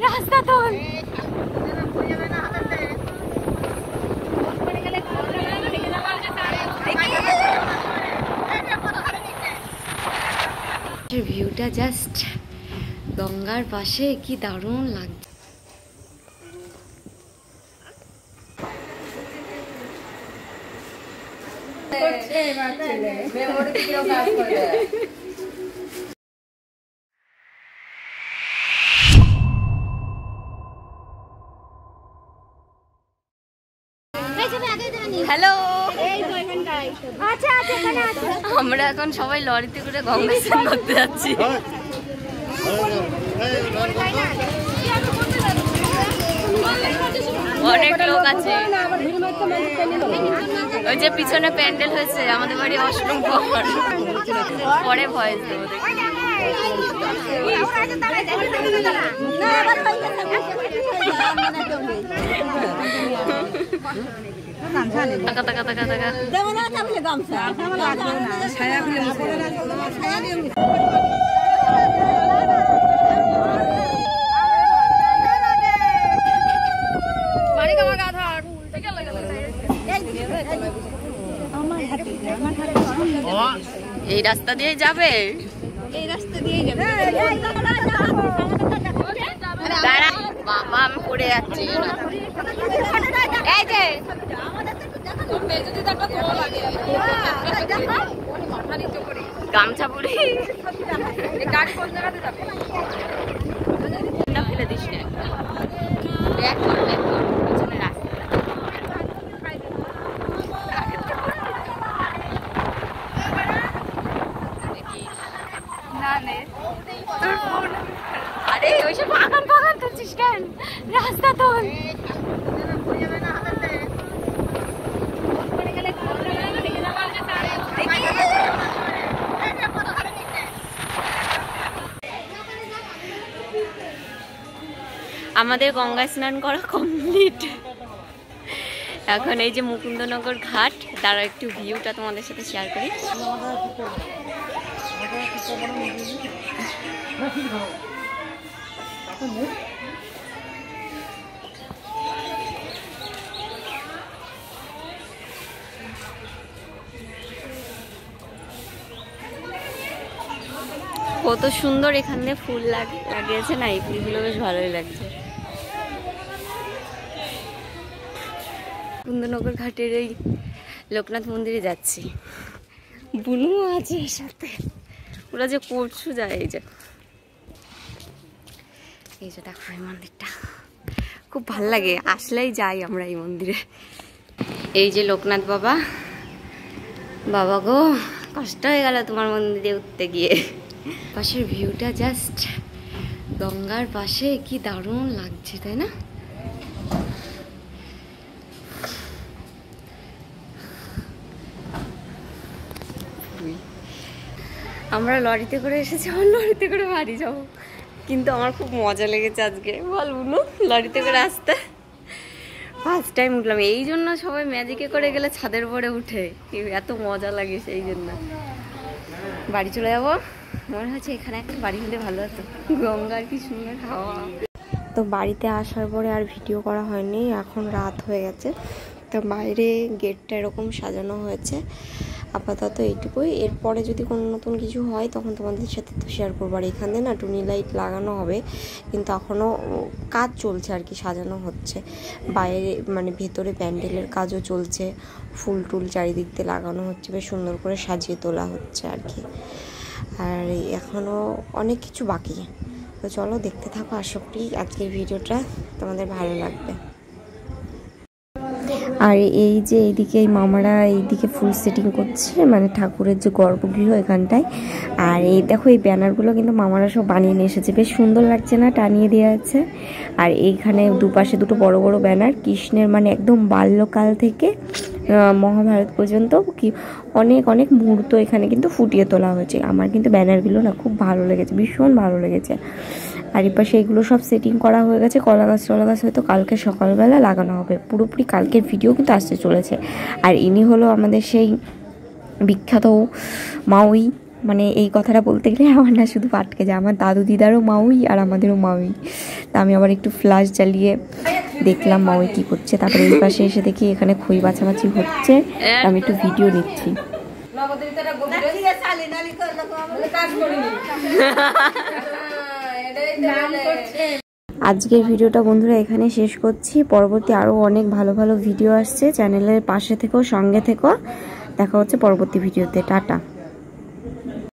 রাস্তা তো ভিউটা জাস্ট গঙ্গার পাশে কি দারুণ লাগছে। হ্যালো, আমরা এখন সবাই লরিতে করে গঙ্গা স্নান করতে যাচ্ছি। অনেক লোক আছে, ওই যে পিছনে প্যান্ডেল হয়েছে আমাদের বাড়ি অষ্টম পরে ভয়েস দেবো। এই রাস্তা দিয়ে যাবে, এই রাস্তা দিয়ে যাবে। বাবা আমি পড়ে যাচ্ছি। গামছা পরে ফেলে দিস আরে ওইসব বাগান বাগান করছিস কেন? রাস্তা তো আমাদের গঙ্গা স্নান করা কমপ্লিট। এখন এই যে মুকুন্দনগর ঘাট, তার একটু ভিউটা তোমাদের সাথে শেয়ার করি। কত সুন্দর এখানে ফুল লাগিয়েছে না, এই ফুলগুলো বেশ ভালোই লাগছে। কুন্দনগর ঘাটের এই লোকনাথ মন্দিরে যাচ্ছি, বুনু আছে সাথে। ওরা যে করছু যায়, এই যে দেখো এই মন্দিরটা খুব ভাল লাগে, আসলেই যাই আমরা এই মন্দিরে। এই যে লোকনাথ বাবা, বাবা গো কষ্ট হয়ে গেল তোমার মন্দিরে উঠতে গিয়ে। পাশের ভিউটা জাস্ট গঙ্গার পাশে কি দারুণ লাগছে, তাই না? আমরা লরিতে করে এসেছি, আমার লরিতে করে বাড়ি যাবো, কিন্তু আমার খুব মজা লেগেছে আজকে। বল বুনু, লরিতে করে আসতে ফার্স্ট টাইম উঠলাম। এই জন্য সবাই ম্যাজিকে করে গেলে ছাদের উপরে উঠে, এত মজা লাগে, সেই জন্য। বাড়ি চলে যাবো, মনে হচ্ছে এখানে একটা বাড়ি হলে ভালো হতো, গঙ্গার কি সুন্দর হাওয়া। তো বাড়িতে আসার পরে আর ভিডিও করা হয়নি, এখন রাত হয়ে গেছে। তো বাইরে গেটটা এরকম সাজানো হয়েছে, আপাতত এইটুকুই। এরপরে যদি কোনো নতুন কিছু হয় তখন তোমাদের সাথে তো শেয়ার করবো। আর এখানে না টুনি লাইট লাগানো হবে, কিন্তু এখনও কাজ চলছে আর কি, সাজানো হচ্ছে। বাইরে মানে ভেতরে প্যান্ডেলের কাজও চলছে, ফুল টুল চারিদিক দিয়ে লাগানো হচ্ছে, বেশ সুন্দর করে সাজিয়ে তোলা হচ্ছে আর কি। আর এখনও অনেক কিছু বাকি। তো চলো দেখতে থাকো, আশা করি আজকের ভিডিওটা তোমাদের ভালো লাগবে। আর এই যে এইদিকে এই মামারা এইদিকে ফুল সেটিং করছে, মানে ঠাকুরের যে গর্ভগৃহ এখানটায়। আর এই দেখো এই ব্যানারগুলো কিন্তু মামারা সব বানিয়ে নিয়ে এসেছে, বেশ সুন্দর লাগছে না, টানিয়ে দেওয়া আছে। আর এইখানে দুপাশে দুটো বড় বড় ব্যানার, কৃষ্ণের মানে একদম বাল্যকাল থেকে মহাভারত পর্যন্ত কি অনেক অনেক মুহূর্ত এখানে কিন্তু ফুটিয়ে তোলা হয়েছে। আমার কিন্তু ব্যানারগুলো না খুব ভালো লেগেছে, ভীষণ ভালো লেগেছে। আর এই পাশে এগুলো সব সেটিং করা হয়ে গেছে। কলা গাছ হয়তো কালকে সকালবেলা লাগানো হবে, পুরোপুরি কালকের ভিডিও কিন্তু আসতে চলেছে। আর ইনি হলো আমাদের সেই বিখ্যাত মাউই, মানে এই কথাটা বলতে গেলে আমার না শুধু আটকে যায়, আমার দাদু দিদারও মাউই আর আমাদেরও মাউই। তা আমি আবার একটু ফ্ল্যাশ জ্বালিয়ে দেখলাম মাউই কী করছে। তারপরে এই পাশে এসে দেখি এখানে খই বাছাবাছি হচ্ছে, আমি একটু ভিডিও নিচ্ছি। আজকের ভিডিওটা বন্ধুরা এখানে শেষ করছি। পরবর্তী আরও অনেক ভালো ভালো ভিডিও আসছে, চ্যানেলের পাশে থেকো, সঙ্গে থেকো। দেখা হচ্ছে পরবর্তী ভিডিওতে। টাটা।